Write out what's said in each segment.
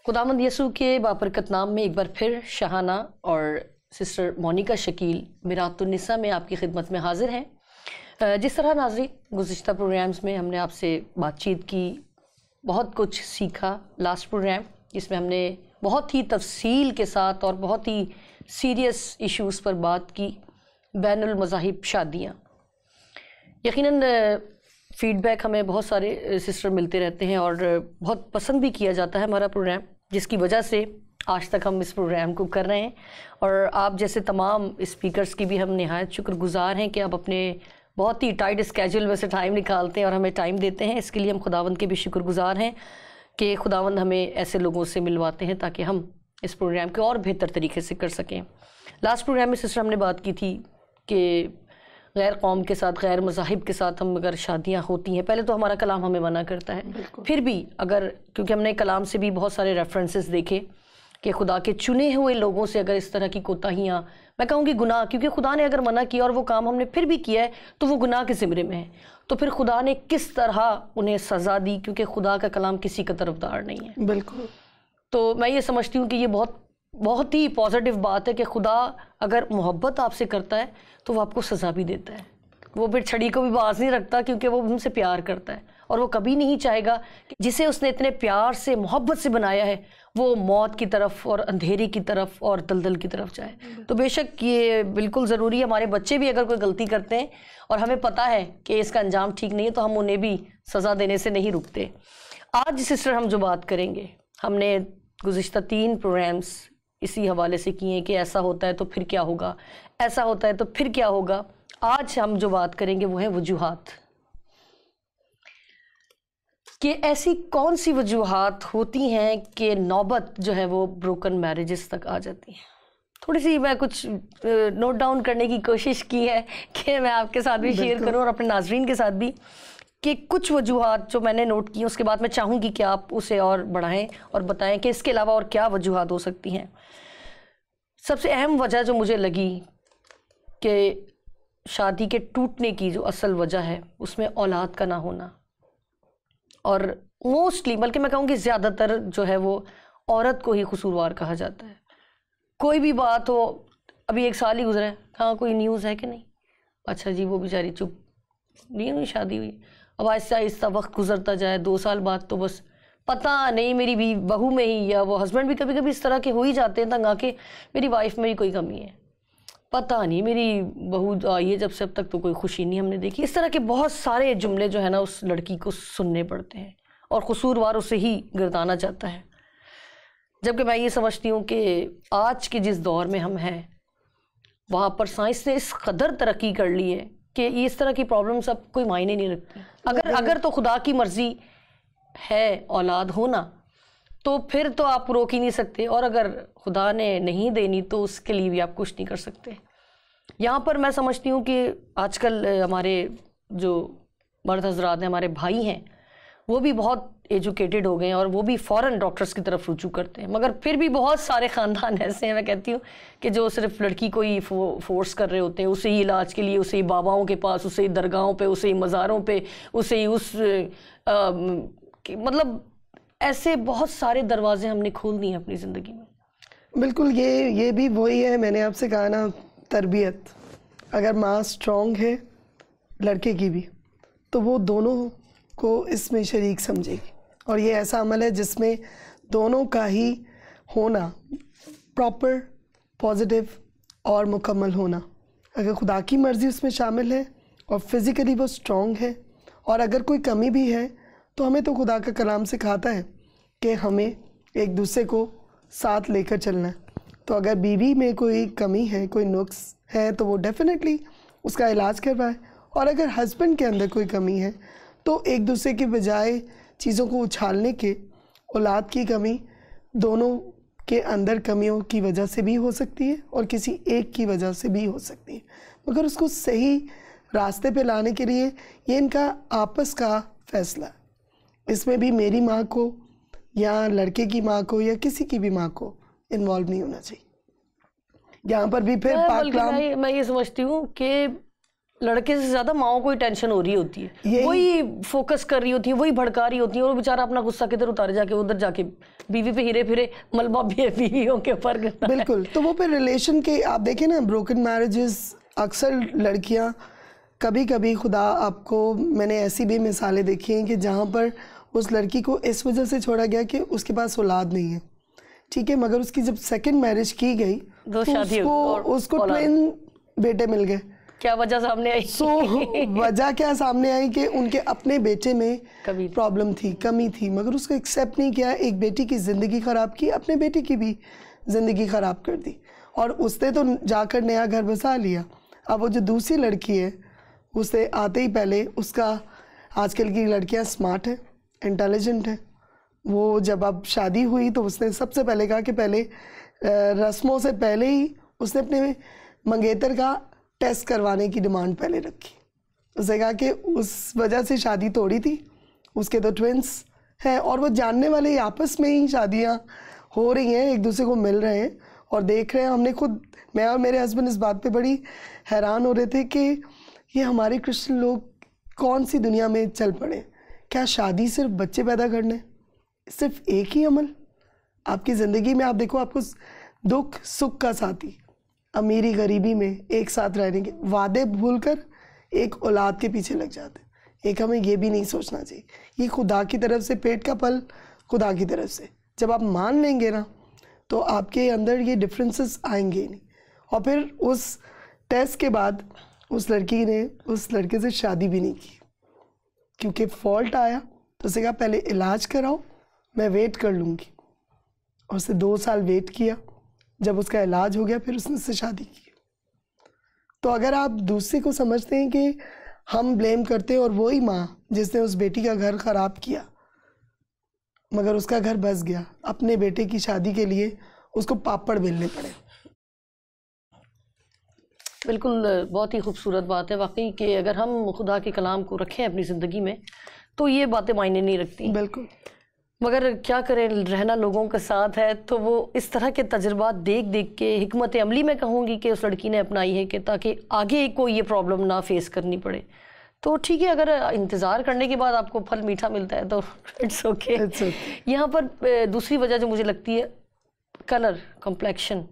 खुदावंद यसू के बाबरकत नाम में एक बार फिर शहाना और सिस्टर मोनिका शकील मिरातुन्निसा में आपकी खिदमत में हाजिर हैं। जिस तरह नाज़रीन गुज़िश्ता प्रोग्राम्स में हमने आपसे बातचीत की, बहुत कुछ सीखा। लास्ट प्रोग्राम जिसमें हमने बहुत ही तफसील के साथ और बहुत ही सीरियस इश्यूज़ पर बात की, बैनुल मज़ाहिब शादियाँ। यकीनन फ़ीडबैक हमें बहुत सारे सिस्टर मिलते रहते हैं और बहुत पसंद भी किया जाता है हमारा प्रोग्राम, जिसकी वजह से आज तक हम इस प्रोग्राम को कर रहे हैं। और आप जैसे तमाम स्पीकर्स की भी हम निहायत शुक्रगुज़ार हैं कि आप अपने बहुत ही टाइट स्केड्यूल में से टाइम निकालते हैं और हमें टाइम देते हैं। इसके लिए हम खुदावंद के भी शुक्रगुज़ार हैं कि खुदावंद हमें ऐसे लोगों से मिलवाते हैं ताकि हम इस प्रोग्राम को और बेहतर तरीके से कर सकें। लास्ट प्रोग्राम में सिस्टर हमने बात की थी कि गैर कौम के साथ, गैर मज़ाहिब के साथ हम अगर शादियाँ होती हैं, पहले तो हमारा कलाम हमें मना करता है, फिर भी अगर, क्योंकि हमने कलाम से भी बहुत सारे रेफरेंसेस देखे कि खुदा के चुने हुए लोगों से अगर इस तरह की कोताहियाँ, मैं कहूँगी गुनाह, क्योंकि खुदा ने अगर मना किया और वो काम हमने फिर भी किया है तो वो गुनाह के ज़िम्मे में है, तो फिर खुदा ने किस तरह उन्हें सज़ा दी, क्योंकि खुदा का कलाम किसी का तरफदार नहीं है। बिल्कुल। तो मैं ये समझती हूँ कि ये बहुत ही पॉजिटिव बात है कि खुदा अगर मोहब्बत आपसे करता है तो वो आपको सज़ा भी देता है। वो फिर छड़ी को भी बाज नहीं रखता, क्योंकि वो हमसे प्यार करता है और वो कभी नहीं चाहेगा कि जिसे उसने इतने प्यार से, मोहब्बत से बनाया है, वो मौत की तरफ और अंधेरे की तरफ और दलदल की तरफ जाए। तो बेशक ये बिल्कुल ज़रूरी है। हमारे बच्चे भी अगर कोई गलती करते हैं और हमें पता है कि इसका अंजाम ठीक नहीं है, तो हम उन्हें भी सज़ा देने से नहीं रुकते। आज सिस्टर हम जो बात करेंगे, हमने गुज़िश्ता 3 प्रोग्राम्स इसी हवाले से किए कि ऐसा होता है तो फिर क्या होगा, ऐसा होता है तो फिर क्या होगा। आज हम जो बात करेंगे वो है वजूहात, कि ऐसी कौन सी वजूहात होती हैं कि नौबत जो है वो ब्रोकन मैरिजेस तक आ जाती है। थोड़ी सी मैं कुछ नोट डाउन करने की कोशिश की है कि मैं आपके साथ भी शेयर करूं और अपने नाजरीन के साथ भी, कि कुछ वजूहात जो मैंने नोट की, उसके बाद मैं चाहूँगी कि आप उसे और बढ़ाएं और बताएं कि इसके अलावा और क्या वजूहात हो सकती हैं। सबसे अहम वजह जो मुझे लगी कि शादी के टूटने की जो असल वजह है उसमें औलाद का ना होना, और मोस्टली, बल्कि मैं कहूँगी ज़्यादातर जो है वो औरत को ही कसूरवार कहा जाता है। कोई भी बात हो, अभी 1 साल ही गुजरा है, हाँ कोई न्यूज़ है कि नहीं, अच्छा जी वो बेचारी चुप, नहीं हुई शादी हुई। अब आहिस्ता आहिस्ता वक्त गुजरता जाए, 2 साल बाद तो बस पता नहीं मेरी भी बहू में ही, या वो हस्बैंड भी कभी कभी इस तरह के हो ही जाते हैं तंग आके, मेरी वाइफ में ही कोई कमी है, पता नहीं मेरी बहू आई है जब से अब तक तो कोई खुशी नहीं हमने देखी। इस तरह के बहुत सारे जुमले जो है ना उस लड़की को सुनने पड़ते हैं और कसूरवार उसे ही गिरदाना चाहता है। जबकि मैं ये समझती हूँ कि आज के जिस दौर में हम हैं वहाँ पर साइंस ने इस कदर तरक्की कर ली है कि इस तरह की प्रॉब्लम्स अब कोई मायने नहीं रखती। अगर तो खुदा की मर्जी है औलाद होना तो फिर तो आप रोक ही नहीं सकते, और अगर खुदा ने नहीं देनी तो उसके लिए भी आप कुछ नहीं कर सकते। यहाँ पर मैं समझती हूँ कि आजकल हमारे जो मर्द हजरात हैं, हमारे भाई हैं, वो भी बहुत एजुकेटेड हो गए हैं और वो भी फ़ौरन डॉक्टर्स की तरफ रुजू करते हैं। मगर फिर भी बहुत सारे ख़ानदान ऐसे हैं, मैं कहती हूँ, कि जो सिर्फ लड़की को ही फोर्स कर रहे होते हैं, उसे ही इलाज के लिए, उसे ही बाबाओं के पास, उसे ही दरगाहों पे, उसे ही मज़ारों पे, उसे ही उस मतलब ऐसे बहुत सारे दरवाजे हमने खोल दिए अपनी ज़िंदगी में। बिल्कुल, ये भी वही है, मैंने आपसे कहा ना, तरबियत। अगर माँ स्ट्रॉन्ग है लड़के की भी, तो वो दोनों को इसमें शरीक समझेगी, और ये ऐसा अमल है जिसमें दोनों का ही होना, प्रॉपर, पॉजिटिव और मुकम्मल होना। अगर खुदा की मर्ज़ी उसमें शामिल है और फिज़िकली वो स्ट्रॉन्ग है, और अगर कोई कमी भी है तो हमें तो खुदा का कलाम सिखाता है कि हमें एक दूसरे को साथ लेकर चलना है। तो अगर बीवी में कोई कमी है, कोई नुक्स है, तो वो डेफिनेटली उसका इलाज करवाए, और अगर हस्बैंड के अंदर कोई कमी है तो एक दूसरे के बजाय चीज़ों को उछालने के, औलाद की कमी दोनों के अंदर कमियों की वजह से भी हो सकती है और किसी एक की वजह से भी हो सकती है, मगर उसको सही रास्ते पे लाने के लिए ये इनका आपस का फैसला है। इसमें भी मेरी माँ को या लड़के की माँ को या किसी की भी माँ को इन्वॉल्व नहीं होना चाहिए। यहाँ पर भी फिर मैं ये समझती हूँ कि लड़के से ज्यादा माओ को ही टेंशन हो रही होती है, वही फोकस कर रही होती है, वही भड़का रही होती है, और बेचारा अपना गुस्सा किधर उतारे जाके उधर जाके बीवी पे हिरे फिरे, मलबा भी है बीवियों के ऊपर। बिल्कुल। तो वो फिर रिलेशन के आप देखें ना, ब्रोकन मैरिजेस अक्सर लड़कियां कभी कभी, खुदा आपको, मैंने ऐसी भी मिसालें देखी हैं कि जहाँ पर उस लड़की को इस वजह से छोड़ा गया कि उसके पास औलाद नहीं है, ठीक है, मगर उसकी जब सेकंड मैरिज की गई तो उसको ट्विन बेटे मिल गए। क्या वजह सामने आई? वजह क्या सामने आई कि उनके अपने बेटे में प्रॉब्लम थी, कमी थी, मगर उसको एक्सेप्ट नहीं किया। एक बेटी की ज़िंदगी ख़राब की, अपने बेटे की भी ज़िंदगी ख़राब कर दी, और उसने तो जाकर नया घर बसा लिया। अब वो जो दूसरी लड़की है, उसे आते ही पहले उसका, आजकल की लड़कियां स्मार्ट है, इंटेलिजेंट है, वो जब अब शादी हुई तो उसने सबसे पहले कहा कि पहले रस्मों से पहले ही उसने अपने मंगेतर का टेस्ट करवाने की डिमांड पहले रखी। उसने कहा कि उस वजह से शादी तोड़ी थी, उसके तो ट्विंस हैं, और वो जानने वाले आपस में ही शादियां हो रही हैं, एक दूसरे को मिल रहे हैं और देख रहे हैं। हमने खुद, मैं और मेरे हस्बैंड इस बात पे बड़ी हैरान हो रहे थे कि ये हमारे क्रिश्चियन लोग कौन सी दुनिया में चल पड़े। क्या शादी सिर्फ बच्चे पैदा करने, सिर्फ एक ही अमल? आपकी ज़िंदगी में आप देखो, आपको दुख सुख का साथी, अमीरी गरीबी में एक साथ रहने के वादे भूलकर एक औलाद के पीछे लग जाते। एक हमें ये भी नहीं सोचना चाहिए, ये खुदा की तरफ से, पेट का फल खुदा की तरफ से। जब आप मान लेंगे ना तो आपके अंदर ये डिफरेंसेस आएंगे ही नहीं। और फिर उस टेस्ट के बाद उस लड़की ने उस लड़के से शादी भी नहीं की, क्योंकि फॉल्ट आया तो उसने कहा पहले इलाज कराओ, मैं वेट कर लूँगी। और उसने 2 साल वेट किया, जब उसका इलाज हो गया फिर उसने उससे शादी की। तो अगर आप दूसरे को समझते हैं कि हम ब्लेम करते हैं, और वही माँ जिसने उस बेटी का घर ख़राब किया, मगर उसका घर बस गया, अपने बेटे की शादी के लिए उसको पापड़ बेलने पड़े। बिल्कुल, बहुत ही खूबसूरत बात है वाकई कि अगर हम खुदा के कलाम को रखें अपनी ज़िंदगी में तो ये बातें मायने नहीं रखती। बिल्कुल। मगर क्या करें, रहना लोगों के साथ है तो वो इस तरह के तजुर्बात देख देख के हिकमत अमली मैं कहूँगी कि उस लड़की ने अपनाई है कि ताकि आगे कोई ये प्रॉब्लम ना फेस करनी पड़े। तो ठीक है, अगर इंतज़ार करने के बाद आपको फल मीठा मिलता है तो इट्स ओके। यहाँ पर दूसरी वजह जो मुझे लगती है, कलर कॉम्प्लेक्शन।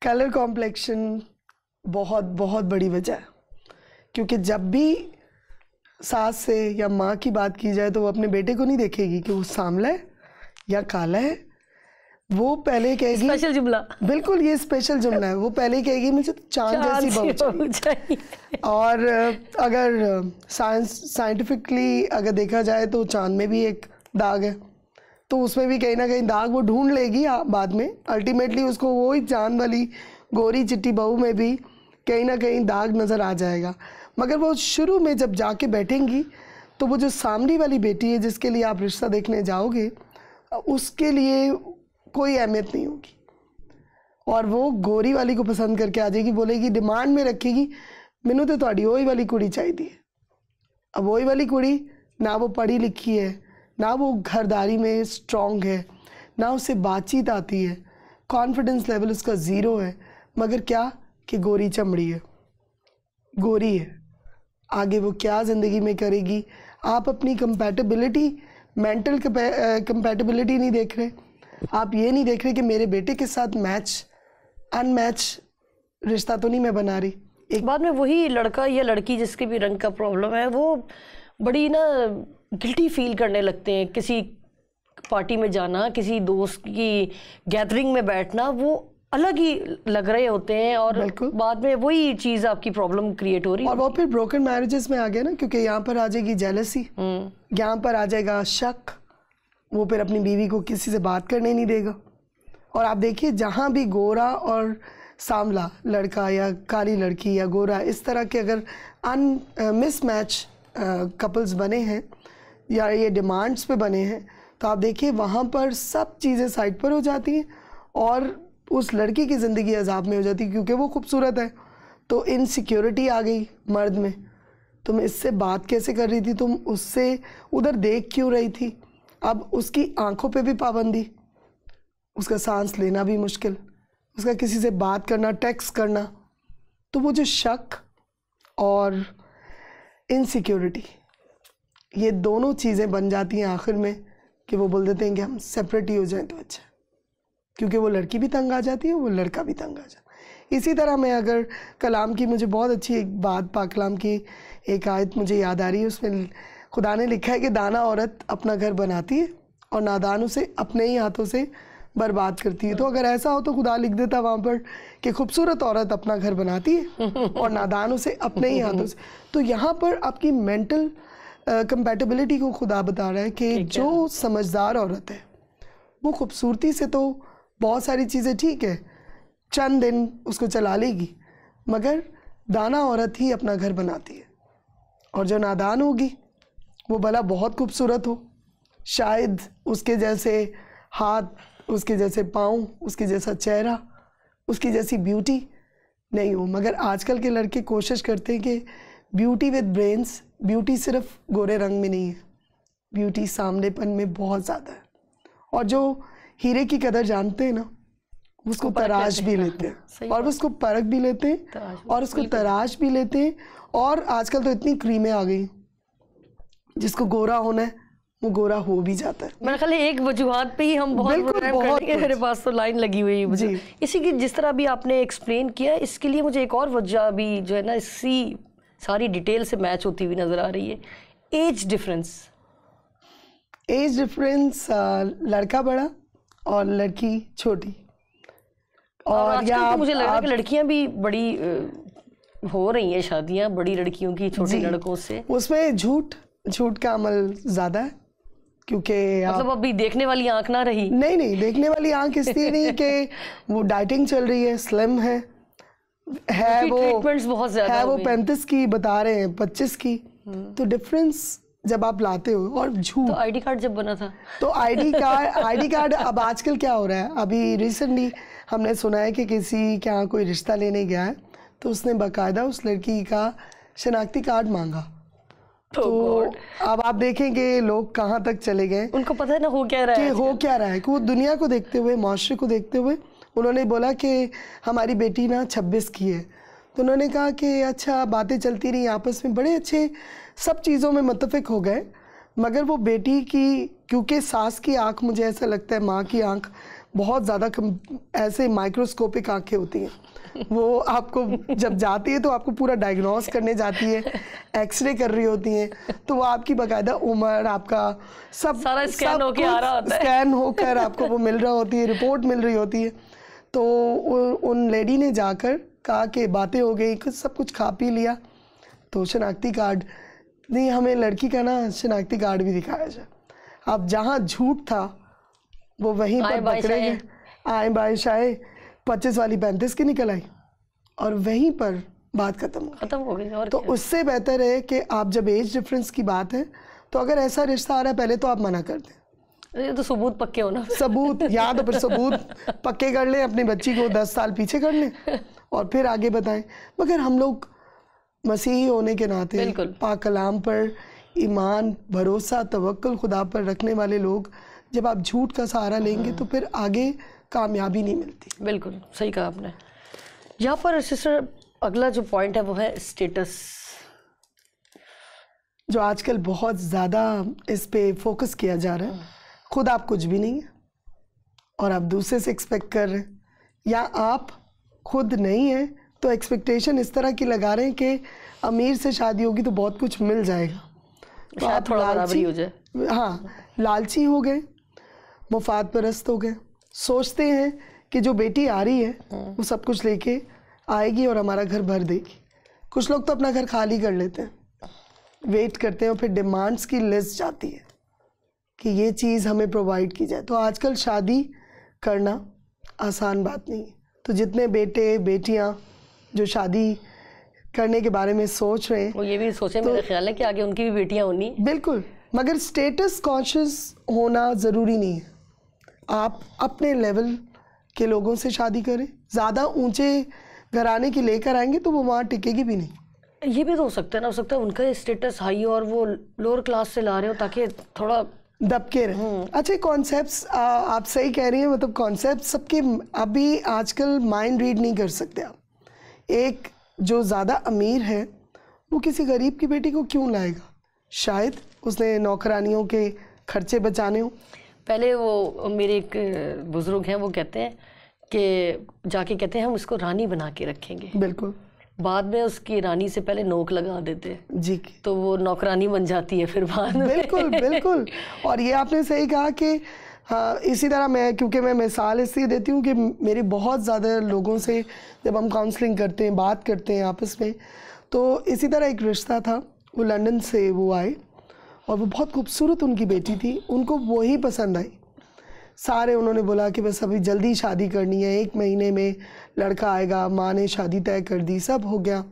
कलर कॉम्प्लेक्शन बहुत बहुत बड़ी वजह है, क्योंकि जब भी सास से या माँ की बात की जाए तो वो अपने बेटे को नहीं देखेगी कि वो सांवला है या काला है। वो पहले कहेगी, स्पेशल जुमला, बिल्कुल ये स्पेशल जुमला है, वो पहले कहेगी मुझे तो चांद जैसी बहू चाहिए। और अगर साइंटिफिकली अगर देखा जाए तो चांद में भी एक दाग है, तो उसमें भी कहीं ना कहीं दाग वो ढूंढ लेगी बाद में। अल्टीमेटली उसको वही चांद वाली गोरी चिट्टी बहू में भी कहीं ना कहीं दाग नज़र आ जाएगा। मगर वो शुरू में जब जाके बैठेंगी तो वो जो सामने वाली बेटी है जिसके लिए आप रिश्ता देखने जाओगे, उसके लिए कोई अहमियत नहीं होगी, और वो गोरी वाली को पसंद करके आ जाएगी, बोलेगी, डिमांड में रखेगी, मैनू तो तुहाडी वही वाली कुड़ी चाहिए। अब वही वाली कुड़ी ना वो पढ़ी लिखी है, ना वो घरदारी में स्ट्रॉन्ग है, ना उससे बातचीत आती है, कॉन्फिडेंस लेवल उसका ज़ीरो है, मगर क्या कि गोरी चमड़ी है, गोरी है। आगे वो क्या ज़िंदगी में करेगी? आप अपनी कंपैटिबिलिटी, मेंटल कंपैटिबिलिटी नहीं देख रहे, आप ये नहीं देख रहे कि मेरे बेटे के साथ मैच अनमैच रिश्ता तो नहीं मैं बना रही। एक बाद में वही लड़का या लड़की जिसके भी रंग का प्रॉब्लम है, वो बड़ी ना गिल्टी फील करने लगते हैं। किसी पार्टी में जाना, किसी दोस्त की गैदरिंग में बैठना, वो अलग ही लग रहे होते हैं, और बाद में वही चीज़ आपकी प्रॉब्लम क्रिएट हो रही है। और वो फिर ब्रोकन मैरिजेस में आ गया ना, क्योंकि यहाँ पर आ जाएगी जेलसी, यहाँ पर आ जाएगा शक, वो फिर अपनी बीवी को किसी से बात करने नहीं देगा। और आप देखिए, जहाँ भी गोरा और सांवला लड़का या काली लड़की या गोरा, इस तरह के अगर मिसमैच कपल्स बने हैं या ये डिमांड्स पे बने हैं, तो आप देखिए वहाँ पर सब चीज़ें साइड पर हो जाती हैं और उस लड़की की ज़िंदगी अजाब में हो जाती है, क्योंकि वो खूबसूरत है तो इनसिक्योरिटी आ गई मर्द में। तुम इससे बात कैसे कर रही थी, तुम उससे उधर देख क्यों रही थी? अब उसकी आंखों पे भी पाबंदी, उसका सांस लेना भी मुश्किल, उसका किसी से बात करना, टेक्स्ट करना। तो वो जो शक और इनसिक्योरिटी, ये दोनों चीज़ें बन जाती हैं आखिर में कि वो बोल देते हैं कि हम सेपरेट ही हो जाएं तो अच्छा, क्योंकि वो लड़की भी तंग आ जाती है, वो लड़का भी तंग आ जाता है। इसी तरह मैं अगर कलाम की, मुझे बहुत अच्छी एक बात पाक कलाम की एक आयत मुझे याद आ रही है, उसमें खुदा ने लिखा है कि दाना औरत अपना घर बनाती है और नादान उसे अपने ही हाथों से बर्बाद करती है। तो अगर ऐसा हो तो खुदा लिख देता वहाँ पर कि खूबसूरत औरत अपना घर बनाती है और नादान उसे अपने ही हाथों से। तो यहाँ पर आपकी मेंटल कंपैटिबिलिटी को खुदा बता रहा है कि जो समझदार औरत है वो खूबसूरती से तो बहुत सारी चीज़ें ठीक है, चंद दिन उसको चला लेगी, मगर दाना औरत ही अपना घर बनाती है। और जो नादान होगी वो भला बहुत खूबसूरत हो, शायद उसके जैसे हाथ, उसके जैसे पाँव, उसके जैसा चेहरा, उसकी जैसी ब्यूटी नहीं हो, मगर आजकल के लड़के कोशिश करते हैं कि ब्यूटी विद ब्रेन्स, ब्यूटी सिर्फ गोरे रंग में नहीं है, ब्यूटी सामनेपन में बहुत ज़्यादा है। और जो हीरे की कदर जानते हैं ना, उसको तराश भी लेते हैं और उसको परख भी लेते हैं और उसको तराश भी लेते हैं। और आजकल तो इतनी क्रीमें आ गई, जिसको गोरा होना है वो गोरा हो भी जाता है। मेरे ख्याल एक वजूहात पे ही हम बहुत मेरे पास तो लाइन लगी हुई है मुझे इसी की, जिस तरह भी आपने एक्सप्लेन किया। इसके लिए मुझे एक और वजह भी जो है ना इसी सारी डिटेल से मैच होती हुई नज़र आ रही है, एज डिफरेंस। एज डिफरेंस, लड़का बड़ा और लड़की छोटी। और आजकल तो मुझे लग रहा है कि लड़कियां भी बड़ी हो रही हैं शादियां बड़ी लड़कियों की छोटे लड़कों से। उसमें झूठ का अमल ज़्यादा है, क्योंकि मतलब अभी देखने वाली आंख ना रही। नहीं, देखने वाली आंख इसलिए नहीं कि वो डाइटिंग चल रही है, स्लिम है वो ट्रीटमेंट्स बहुत ज़्यादा है, वो 35 की बता रहे हैं, 25 की। तो डिफरेंस जब आप लाते हो, और झूठ। तो आईडी कार्ड जब बना था तो आईडी कार्ड अब आजकल क्या हो रहा है, अभी रिसेंटली हमने सुना है कि किसी के यहाँ कोई रिश्ता लेने गया है तो उसने बाकायदा उस लड़की का शनाख्ती कार्ड मांगा। तो अब आप देखेंगे लोग कहाँ तक चले गए, उनको पता है ना हो क्या रहा है कि वो दुनिया को देखते हुए, माशरे को देखते हुए उन्होंने बोला कि हमारी बेटी ना 26 की है। तो उन्होंने कहा कि अच्छा, बातें चलती रही आपस में, बड़े अच्छे सब चीज़ों में मुत्तफिक हो गए, मगर वो बेटी की, क्योंकि सास की आँख, मुझे ऐसा लगता है माँ की आँख बहुत ज़्यादा ऐसे माइक्रोस्कोपिक आँखें होती हैं, वो आपको जब जाती है तो आपको पूरा डायग्नोस करने जाती है, एक्सरे कर रही होती हैं, तो वो आपकी बाकायदा उम्र, आपका सब सारा स्कैन होकर आ रहा होता है, स्कैन होकर आपको वो मिल रहा होती है, रिपोर्ट मिल रही होती है। तो उन लेडी ने जाकर कहा कि बातें हो गई, सब कुछ खा पी लिया, तो शनाख्ती कार्ड नहीं, हमें लड़की का ना शनाख्ती कार्ड भी दिखाया जाए। अब जहाँ झूठ था वो वहीं पर पकड़े गए, आए बारिश आए, 25 वाली 35 की निकल आई और वहीं पर बात खत्म हो गई। और तो उससे बेहतर है कि आप, जब एज डिफरेंस की बात है, तो अगर ऐसा रिश्ता आ रहा है पहले तो आप मना कर दें। ये तो सबूत पक्के हो ना, सबूत या तो फिर सबूत पक्के कर लें, अपनी बच्ची को 10 साल पीछे कर लें और फिर आगे बताएं। मगर हम लोग मसीही होने के नाते, पाक कलाम पर ईमान, भरोसा, तवक्कुल खुदा पर रखने वाले लोग, जब आप झूठ का सहारा लेंगे तो फिर आगे कामयाबी नहीं मिलती। बिल्कुल सही कहा आपने। यहाँ पर सिस्टर अगला जो पॉइंट है वो है स्टेटस, जो आजकल बहुत ज़्यादा इस पे फोकस किया जा रहा है। खुद आप कुछ भी नहीं है और आप दूसरे से एक्सपेक्ट कर रहे हैं, या आप खुद नहीं है तो एक्सपेक्टेशन इस तरह की लगा रहे हैं कि अमीर से शादी होगी तो बहुत कुछ मिल जाएगा, तो आप थोड़ा बराबरी हो जाए। हाँ, लालची हो गए, मुफाद परस्त हो गए, सोचते हैं कि जो बेटी आ रही है वो सब कुछ लेके आएगी और हमारा घर भर देगी। कुछ लोग तो अपना घर खाली कर लेते हैं, वेट करते हैं और फिर डिमांड्स की लिस्ट जाती है कि ये चीज़ हमें प्रोवाइड की जाए। तो आजकल शादी करना आसान बात नहीं है। तो जितने बेटे बेटियां जो शादी करने के बारे में सोच रहे हैं, वो ये भी सोचें, मेरा ख्याल है कि आगे उनकी भी बेटियां होनी। बिल्कुल, मगर स्टेटस कॉन्शियस होना ज़रूरी नहीं है। आप अपने लेवल के लोगों से शादी करें, ज़्यादा ऊंचे घराने की लेकर आएंगे तो वो वहाँ टिकेगी भी नहीं। ये भी तो हो सकता है ना, हो सकता है उनका स्टेटस हाई और वो लोअर क्लास से ला रहे हो ताकि थोड़ा दबके रहे। अच्छा, कॉन्सेप्ट्स आप सही कह रही हैं, मतलब कॉन्सेप्ट सबके, अभी आजकल माइंड रीड नहीं कर सकते आप। एक जो ज़्यादा अमीर है वो किसी गरीब की बेटी को क्यों लाएगा? शायद उसने नौकरानियों के खर्चे बचाने हो। पहले वो मेरे एक बुजुर्ग हैं, वो कहते हैं कि जाके कहते हैं हम उसको रानी बना के रखेंगे। बिल्कुल। बाद में उसकी रानी से पहले नोक लगा देते हैं जी, तो वो नौकरानी बन जाती है फिर बाद में। बिल्कुल बिल्कुल। और ये आपने सही कहा कि हाँ, इसी तरह क्योंकि मैं मिसाल इसलिए देती हूँ कि मेरे बहुत ज़्यादा लोगों से जब हम काउंसलिंग करते हैं, बात करते हैं आपस में, तो इसी तरह एक रिश्ता था, वो लंदन से वो आए और वो बहुत खूबसूरत उनकी बेटी थी, उनको वही पसंद आई। सारे उन्होंने बोला कि बस अभी जल्दी शादी करनी है, 1 महीने में लड़का आएगा, माँ ने शादी तय कर दी, सब हो गया।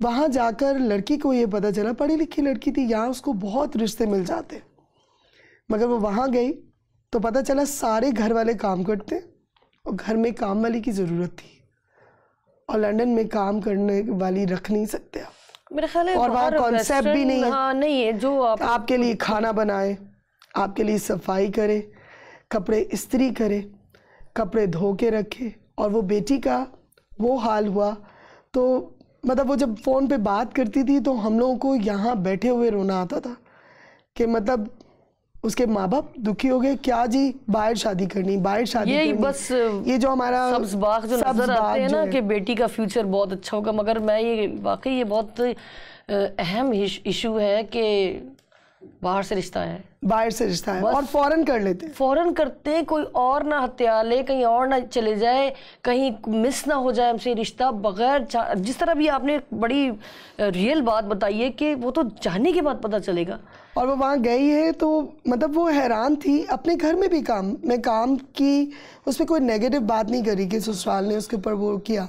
वहाँ जाकर लड़की को ये पता चला, पढ़ी लिखी लड़की थी, यहाँ उसको बहुत रिश्ते मिल जाते, मगर वो वहाँ गई तो पता चला सारे घर वाले काम करते और घर में काम वाली की ज़रूरत थी, और लंदन में काम करने वाली रख नहीं सकते आप, मेरे ख्याल है। और वहाँ कॉन्सेप्ट भी नहीं है। हाँ, नहीं है जो आपके लिए खाना बनाए, आपके लिए सफाई करे, कपड़े इस्त्री करे, कपड़े धो के रखे। और वो बेटी का वो हाल हुआ तो मतलब वो जब फ़ोन पे बात करती थी तो हम लोगों को यहाँ बैठे हुए रोना आता था कि मतलब उसके माँ बाप दुखी हो गए, क्या जी बाहर शादी करनी, बाहर शादी ये करनी। बस ये जो हमारा सब्ज बाग जो नजर आते हैं ना कि बेटी का फ्यूचर बहुत अच्छा होगा, मगर मैं ये वाकई ये बहुत अहम इशू है कि बाहर से रिश्ता है, बाहर से रिश्ता है और फौरन कर लेते हैं, फौरन करते हैं, कोई और ना हत्या ले, कहीं और ना चले जाए, कहीं मिस ना हो जाए हमसे रिश्ता, बगैर जिस तरह भी आपने बड़ी रियल बात बताई है कि वो तो जाने के बाद पता चलेगा। और वो वहाँ गई है तो मतलब वो हैरान थी, अपने घर में भी काम की, उसमें कोई नेगेटिव बात नहीं करी कि ससुराल ने उसके ऊपर वो किया,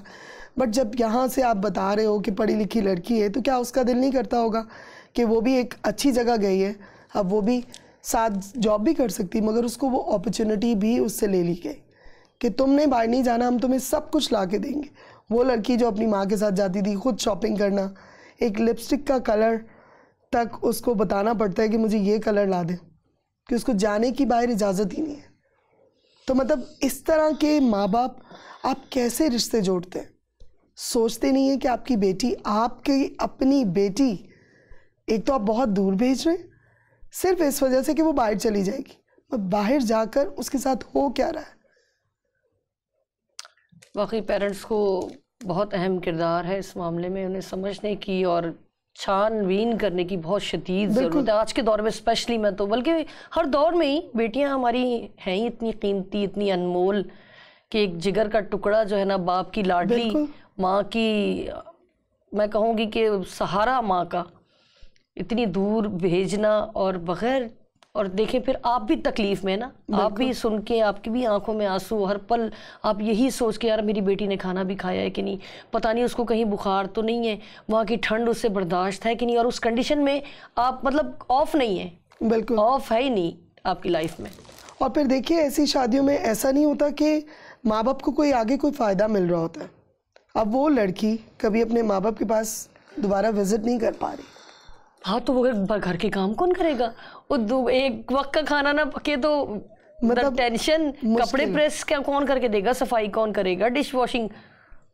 बट जब यहाँ से आप बता रहे हो कि पढ़ी लिखी लड़की है तो क्या उसका दिल नहीं करता होगा कि वो भी एक अच्छी जगह गई है, अब वो भी साथ जॉब भी कर सकती, मगर उसको वो अपॉर्चुनिटी भी उससे ले ली गई कि तुमने बाहर नहीं जाना, हम तुम्हें सब कुछ ला के देंगे। वो लड़की जो अपनी माँ के साथ जाती थी, खुद शॉपिंग करना, एक लिपस्टिक का कलर तक उसको बताना पड़ता है कि मुझे ये कलर ला दे, कि उसको जाने की बाहर इजाज़त ही नहीं है। तो मतलब इस तरह के माँ बाप आप कैसे रिश्ते जोड़ते हैं? सोचते नहीं है कि आपकी बेटी, आपकी अपनी बेटी, एक तो आप बहुत दूर भेज रहे हैं सिर्फ इस वजह से कि वो बाहर चली जाएगी, बाहर जाकर उसके साथ हो क्या रहा है। वाकई पेरेंट्स को बहुत अहम किरदार है इस मामले में, उन्हें समझने की और छानबीन करने की बहुत शदीद ज़रूरत है आज के दौर में, स्पेशली मैं तो, बल्कि हर दौर में ही बेटियां हमारी हैं ही इतनी कीमती, इतनी अनमोल कि एक जिगर का टुकड़ा जो है ना, बाप की लाडली माँ की, मैं कहूँगी कि सहारा माँ का, इतनी दूर भेजना और बग़ैर, और देखें फिर आप भी तकलीफ़ में ना, आप भी सुन के आपकी भी आंखों में आंसू, हर पल आप यही सोच के यार मेरी बेटी ने खाना भी खाया है कि नहीं, पता नहीं उसको कहीं बुखार तो नहीं है, वहाँ की ठंड उससे बर्दाश्त है कि नहीं, और उस कंडीशन में आप मतलब ऑफ नहीं है, बिल्कुल ऑफ है ही नहीं आपकी लाइफ में। और फिर देखिए ऐसी शादियों में ऐसा नहीं होता कि माँ बाप को कोई आगे कोई फ़ायदा मिल रहा होता है। अब वो लड़की कभी अपने माँ बाप के पास दोबारा विजिट नहीं कर पा रही। हाँ, तो वो घर के काम कौन करेगा? वो एक वक्त का खाना ना पके तो मतलब टेंशन, कपड़े प्रेस क्या कौन करके देगा, सफाई कौन करेगा, डिश वॉशिंग,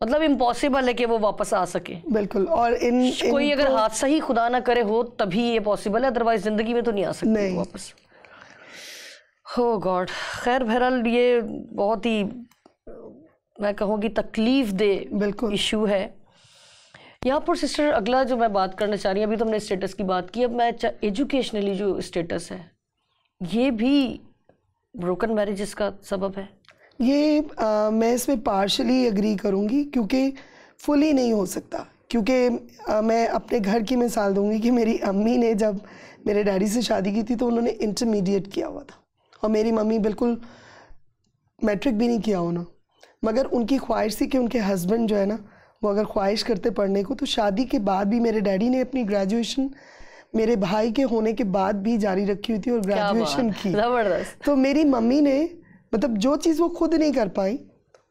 मतलब इम्पॉसिबल है कि वो वापस आ सके। बिल्कुल। और कोई अगर हादसा ही खुदा ना करे हो तभी ये पॉसिबल है, अदरवाइज जिंदगी में तो नहीं आ सकती वापस। हो गॉड। खैर बहरहाल ये बहुत ही मैं कहूँगी तकलीफ दे इशू है यहाँ पर। सिस्टर अगला जो मैं बात करना चाह रही हूँ, अभी तो हमने स्टेटस की बात की, अब मैं एजुकेशनली जो स्टेटस है ये भी ब्रोकन मैरिजेस का सबब है। ये मैं इसमें पार्शली एग्री करूँगी क्योंकि फुली नहीं हो सकता, क्योंकि मैं अपने घर की मिसाल दूँगी कि मेरी अम्मी ने जब मेरे डैडी से शादी की थी तो उन्होंने इंटरमीडिएट किया हुआ था और मेरी मम्मी बिल्कुल मैट्रिक भी नहीं किया उन्होंने, मगर उनकी ख्वाहिश थी कि उनके हस्बैंड जो है ना वो अगर ख्वाहिश करते पढ़ने को तो शादी के बाद भी मेरे डैडी ने अपनी ग्रेजुएशन मेरे भाई के होने के बाद भी जारी रखी हुई थी और ग्रेजुएशन की। ज़बरदस्त। तो मेरी मम्मी ने मतलब जो चीज़ वो खुद नहीं कर पाई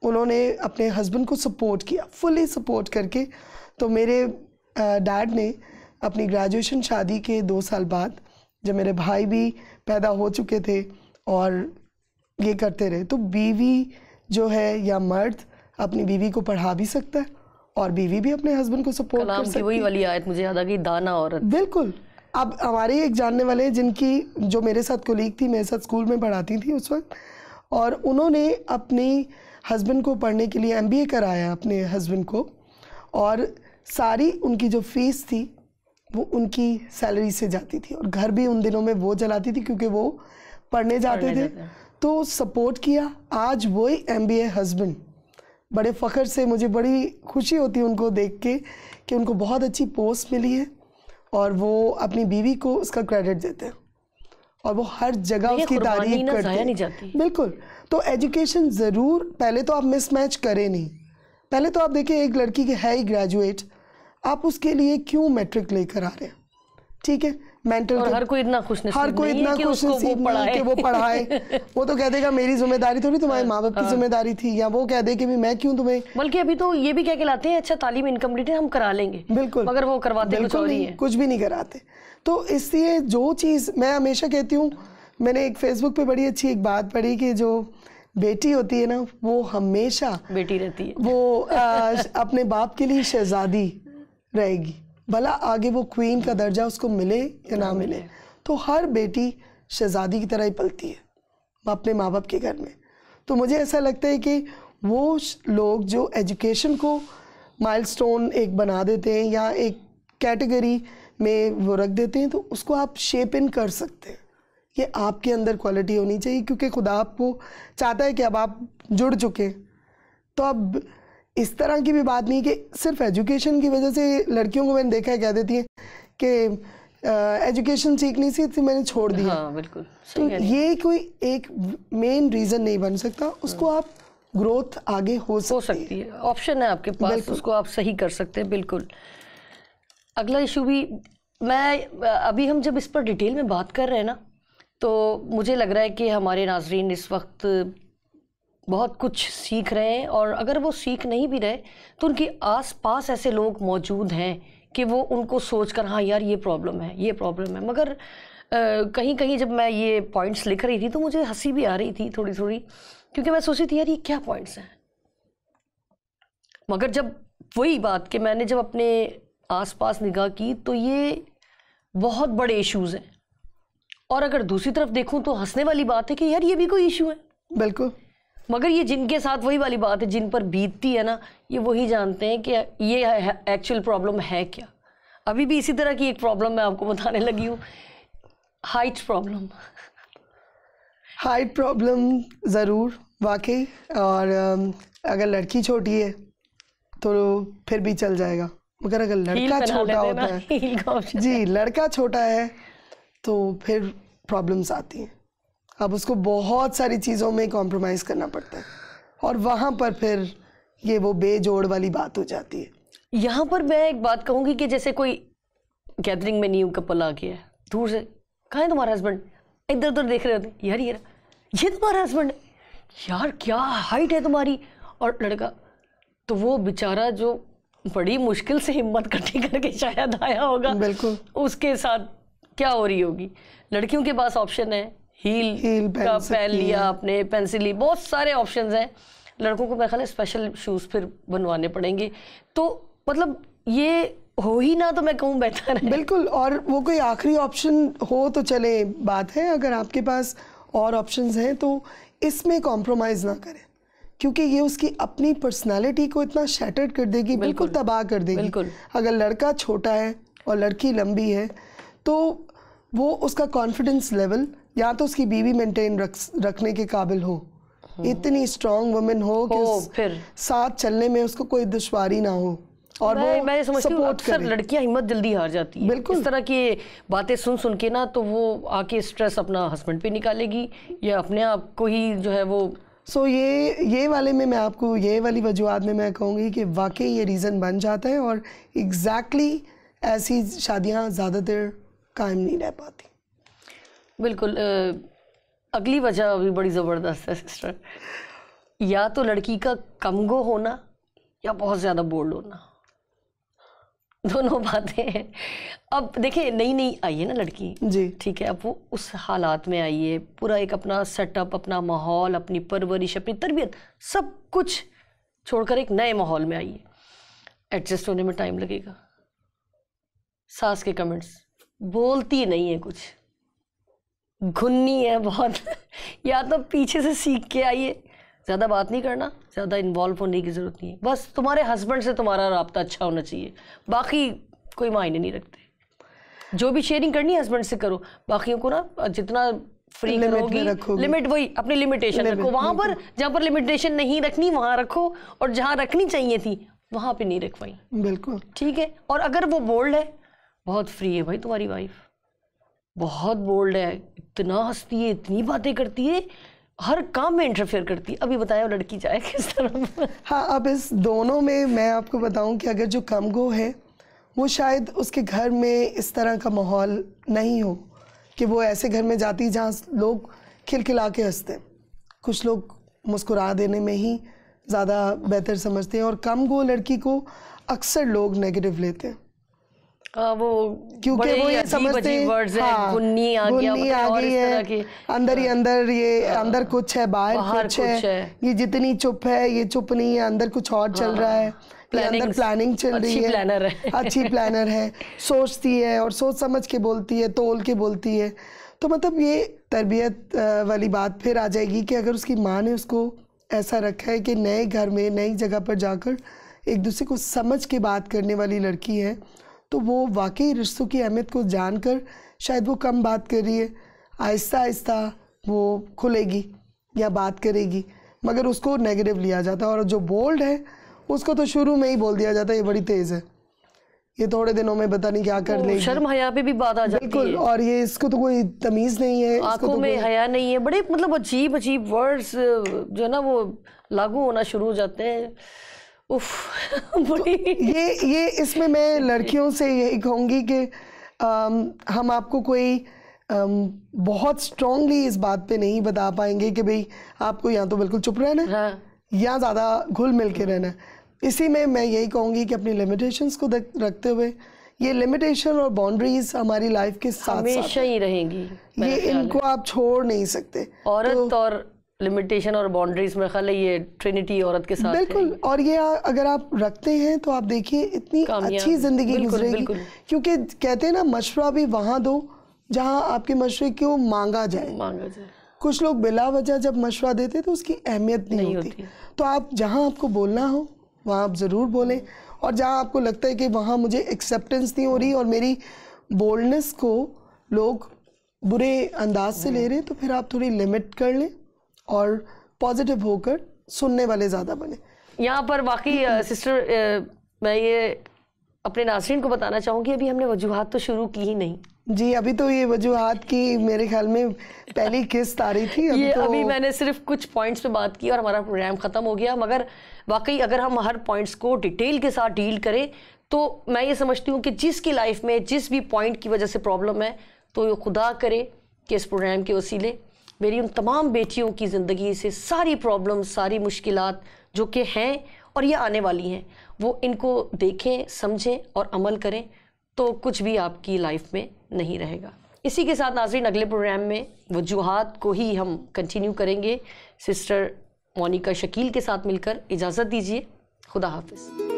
उन्होंने अपने हस्बैंड को सपोर्ट किया, फुली सपोर्ट करके। तो मेरे डैड ने अपनी ग्रेजुएशन शादी के 2 साल बाद, जब मेरे भाई भी पैदा हो चुके थे और ये करते रहे, तो बीवी जो है या मर्द अपनी बीवी को पढ़ा भी सकता है और बीवी भी अपने हस्बैंड को सपोर्ट कर कलाम सकती की वही है। वाली आयत मुझे याद आ गई, दाना औरत। बिल्कुल। अब हमारे एक जानने वाले जिनकी, जो मेरे साथ कोलीग थी, मेरे साथ स्कूल में पढ़ाती थी उस वक्त, और उन्होंने अपने हस्बैंड को पढ़ने के लिए MBA कराया अपने हस्बैंड को, और सारी उनकी जो फीस थी वो उनकी सैलरी से जाती थी, और घर भी उन दिनों में वो चलाती थी क्योंकि वो पढ़ने जाते थे। तो सपोर्ट किया। आज वही MBA हस्बैंड, बड़े फ़ख्र से, मुझे बड़ी खुशी होती है उनको देख के कि उनको बहुत अच्छी पोस्ट मिली है, और वो अपनी बीवी को उसका क्रेडिट देते हैं, और वो हर जगह उसकी तारीफ करते हैं। बिल्कुल। तो एजुकेशन ज़रूर, पहले तो आप मिसमैच करें नहीं। पहले तो आप देखें, एक लड़की के है ही ग्रेजुएट, आप उसके लिए क्यों मैट्रिक लेकर आ रहे हैं? ठीक है, मेंटल, और हर कोई इतना खुशनसीब नहीं है कि वो पढ़ाए। वो तो कह देगा मेरी जिम्मेदारी थोड़ी, तुम्हारे माँ बाप की जिम्मेदारी थी, या वो कह दे कि भी मैं क्यों तुम्हें, बल्कि अभी तो ये भी क्या कहलाते हैं, अच्छा तालीम इनकम्प्लीट है, हम करा लेंगे। बिल्कुल। मगर वो करवाते कुछ और ही है, कुछ भी नहीं कराते। तो इसलिए जो चीज़ मैं हमेशा कहती हूँ, मैंने एक फेसबुक पे बड़ी अच्छी एक बात पढ़ी कि जो बेटी होती है ना, वो हमेशा बेटी रहती है, वो अपने बाप के लिए शहजादी रहेगी, भला आगे वो क्वीन का दर्जा उसको मिले या ना मिले। तो हर बेटी शहजादी की तरह ही पलती है अपने माँ बाप के घर में। तो मुझे ऐसा लगता है कि वो लोग जो एजुकेशन को माइलस्टोन एक बना देते हैं या एक कैटेगरी में वो रख देते हैं, तो उसको आप शेप इन कर सकते हैं। ये आपके अंदर क्वालिटी होनी चाहिए, क्योंकि खुदा आपको चाहता है कि अब आप जुड़ चुके। तो अब इस तरह की भी बात नहीं कि सिर्फ एजुकेशन की वजह से लड़कियों को मैंने देखा है कह देती हैं कि एजुकेशन सीखनी सी थी, मैंने छोड़ दिया। हाँ, बिल्कुल। तो ये कोई एक मेन रीज़न नहीं बन सकता, उसको आप ग्रोथ आगे हो सकती है, ऑप्शन है आपके पास, उसको आप सही कर सकते हैं। बिल्कुल। अगला इशू भी अभी हम जब इस पर डिटेल में बात कर रहे हैं ना, तो मुझे लग रहा है कि हमारे नाजरीन इस वक्त बहुत कुछ सीख रहे हैं, और अगर वो सीख नहीं भी रहे तो उनके आसपास ऐसे लोग मौजूद हैं कि वो उनको सोचकर, हाँ यार ये प्रॉब्लम है, ये प्रॉब्लम है। मगर कहीं कहीं जब मैं ये पॉइंट्स लिख रही थी तो मुझे हंसी भी आ रही थी थोड़ी थोड़ी, क्योंकि मैं सोच रही थी यार ये क्या पॉइंट्स हैं। मगर जब वही बात कि मैंने जब अपने आसपास निगाह की तो ये बहुत बड़े इश्यूज़ हैं, और अगर दूसरी तरफ देखूं तो हंसने वाली बात है कि यार ये भी कोई इशू है। बिल्कुल। मगर ये जिनके साथ वही वाली बात है, जिन पर बीतती है ना, ये वही जानते हैं कि ये एक्चुअल प्रॉब्लम है क्या। अभी भी इसी तरह की एक प्रॉब्लम मैं आपको बताने लगी हूँ, हाइट प्रॉब्लम। हाइट प्रॉब्लम ज़रूर, वाकई। और अगर लड़की छोटी है तो फिर भी चल जाएगा, मगर अगर लड़का छोटा होता है, जी, लड़का छोटा है तो फिर प्रॉब्लम्स आती हैं। अब उसको बहुत सारी चीज़ों में कॉम्प्रोमाइज़ करना पड़ता है, और वहाँ पर फिर ये वो बेजोड़ वाली बात हो जाती है। यहाँ पर मैं एक बात कहूँगी कि जैसे कोई गैदरिंग में न्यू कपल आ गया है, दूर से, कहाँ है तुम्हारा हस्बैंड, इधर उधर देख रहे होते, यार ये तुम्हारा हस्बैंड है, यार क्या हाइट है तुम्हारी। और लड़का तो वो बेचारा जो बड़ी मुश्किल से हिम्मत इकट्ठी करके शायद आया होगा, बिल्कुल, उसके साथ क्या हो रही होगी। लड़कियों के पास ऑप्शन है, हील का पहन लिया आपने, पेंसिल ली, बहुत सारे ऑप्शंस हैं। लड़कों को मेरे ख्याल है स्पेशल शूज़ फिर बनवाने पड़ेंगे। तो मतलब ये हो ही ना तो मैं कहूँ बेहतर है। बिल्कुल। और वो कोई आखिरी ऑप्शन हो तो चले, बात है, अगर आपके पास और ऑप्शंस हैं तो इसमें कॉम्प्रोमाइज़ ना करें, क्योंकि ये उसकी अपनी पर्सनालिटी को इतना शैटर्ड कर देगी, बिल्कुल तबाह कर देगी। बिल्कुल। अगर लड़का छोटा है और लड़की लंबी है तो वो उसका कॉन्फिडेंस लेवल या तो उसकी बीवी मेंटेन रखने के काबिल हो, इतनी स्ट्रॉन्ग वुमेन हो कि फिर साथ चलने में उसको कोई दुश्वारी ना हो, और मैं समझती हूँ अक्सर लड़कियां हिम्मत जल्दी हार जाती है। बिल्कुल। इस तरह की बातें सुन के ना, तो वो आके स्ट्रेस अपना हस्बैंड पे निकालेगी या अपने आप को ही जो है वो। ये वाले में मैं आपको, ये वाली वजूहत में मैं कहूँगी कि वाकई ये रीज़न बन जाता है, और एग्जैक्टली ऐसी शादियाँ ज़्यादातर कायम नहीं रह पाती। बिल्कुल। अगली वजह भी बड़ी ज़बरदस्त है सिस्टर, या तो लड़की का कमगो होना या बहुत ज़्यादा बोल्ड होना, दोनों बातें हैं। अब देखिए नई आई है ना लड़की जी, ठीक है, अब वो उस हालात में आई है, पूरा एक अपना सेटअप, अपना माहौल, अपनी परवरिश, अपनी तरबियत, सब कुछ छोड़कर एक नए माहौल में आई है। एडजस्ट होने में टाइम लगेगा। सास के कमेंट्स, बोलती नहीं है कुछ, घुन्नी है बहुत या तो पीछे से सीख के आइए, ज़्यादा बात नहीं करना, ज़्यादा इन्वॉल्व होने की ज़रूरत नहीं है, बस तुम्हारे हस्बैंड से तुम्हारा राब्ता अच्छा होना चाहिए, बाकी कोई मायने नहीं रखते। जो भी शेयरिंग करनी है हस्बैंड से करो, बाकियों को ना जितना फ्री करोगी, लिमिट वही अपनी लिमिटेशन रखो, वहाँ पर जहाँ पर लिमिटेशन नहीं रखनी वहाँ रखो, और जहाँ रखनी चाहिए थी वहाँ पे नहीं रखवाई। बिल्कुल ठीक है। और अगर वो बोल्ड है, बहुत फ्री है भाई तुम्हारी वाइफ, बहुत बोल्ड है, इतना हंसती है, इतनी बातें करती है, हर काम में इंटरफेयर करती है। अभी बताया लड़की जाए किस तरह। हाँ, अब इस दोनों में मैं आपको बताऊं कि अगर जो कम गो है वो शायद उसके घर में इस तरह का माहौल नहीं हो कि वो ऐसे घर में जाती जहाँ लोग खिलखिला के हंसते हैं। कुछ लोग मुस्कुरा देने में ही ज़्यादा बेहतर समझते हैं, और कम गो लड़की को अक्सर लोग नेगेटिव लेते हैं। वो क्योंकि वो ये समझते हैं हाँ, गुन्नी आ गई है, अंदर ही अंदर, ये अंदर कुछ है, बाहर कुछ है, ये जितनी चुप है ये चुप नहीं है, अंदर कुछ और चल रहा है, ये अंदर प्लानिंग चल रही है, अच्छी प्लानर है, सोचती है और सोच समझ के बोलती है, तोल के बोलती है। तो मतलब ये तरबियत वाली बात फिर आ जाएगी कि अगर उसकी माँ ने उसको ऐसा रखा है कि नए घर में नई जगह पर जाकर एक दूसरे को समझ के बात करने वाली लड़की है, तो वो वाकई रिश्तों की अहमियत को जानकर शायद वो कम बात कर रही है, आहिस्ता आहिस्ता वो खुलेगी या बात करेगी, मगर उसको नेगेटिव लिया जाता है। और जो बोल्ड है उसको तो शुरू में ही बोल दिया जाता है ये बड़ी तेज़ है, ये थोड़े दिनों में पता नहीं क्या कर लेगी, शर्म हया पे भी बात आ जाती है। बिल्कुल, और ये इसको तो कोई तमीज़ नहीं है, आंखों में हया नहीं है, बड़े मतलब अजीब अजीब वर्ड्स जो है ना वो लागू होना शुरू हो जाते हैं। उफ तो ये इसमें मैं लड़कियों से यही कहूँगी कि हम आपको कोई बहुत स्ट्रांगली इस बात पे नहीं बता पाएंगे कि भाई आपको या तो बिल्कुल चुप रहना है, हाँ। या ज़्यादा घुल मिल के रहना है। इसी में मैं यही कहूँगी कि अपनी लिमिटेशंस को रखते हुए, ये लिमिटेशन और बाउंड्रीज हमारी लाइफ के साथ हमेशा ही रहेंगी, ये इनको आप छोड़ नहीं सकते। औरत और लिमिटेशन और बाउंड्रीज में ख्याल है ये ट्रिनिटी औरत के साथ बिल्कुल है। और ये अगर आप रखते हैं तो आप देखिए इतनी अच्छी जिंदगी गुजरेगी, क्योंकि कहते हैं ना मशवरा भी वहाँ दो जहाँ आपके मशवरे को मांगा जाए। कुछ लोग बिला वजह जब मशवरा देते तो उसकी अहमियत नहीं होती। तो आप जहाँ आपको बोलना हो वहाँ आप ज़रूर बोलें, और जहाँ आपको लगता है कि वहाँ मुझे एक्सेप्टेंस नहीं हो रही और मेरी बोल्डनेस को लोग बुरे अंदाज से ले रहे, तो फिर आप थोड़ी लिमिट कर लें और पॉजिटिव होकर सुनने वाले ज़्यादा बने। यहाँ पर वाकई सिस्टर मैं ये अपने नाज़रीन को बताना चाहूँगी, अभी हमने वजूहात तो शुरू की ही नहीं। जी, अभी तो ये वजूहात की मेरे ख्याल में पहली किस्त आ रही थी। अभी मैंने सिर्फ कुछ पॉइंट्स पे बात की और हमारा प्रोग्राम ख़त्म हो गया। मगर वाकई अगर हम हर पॉइंट्स को डिटेल के साथ डील करें तो मैं ये समझती हूँ कि जिसकी लाइफ में जिस भी पॉइंट की वजह से प्रॉब्लम है, तो ये खुदा करे कि इस प्रोग्राम के वसीले मेरी उन तमाम बेटियों की ज़िंदगी से सारी प्रॉब्लम, सारी मुश्किलात जो कि हैं और ये आने वाली हैं, वो इनको देखें, समझें और अमल करें, तो कुछ भी आपकी लाइफ में नहीं रहेगा। इसी के साथ नाज़रीन अगले प्रोग्राम में वजूहात को ही हम कंटिन्यू करेंगे सिस्टर मोनिका शकील के साथ मिलकर। इजाज़त दीजिए, खुदा हाफिज़।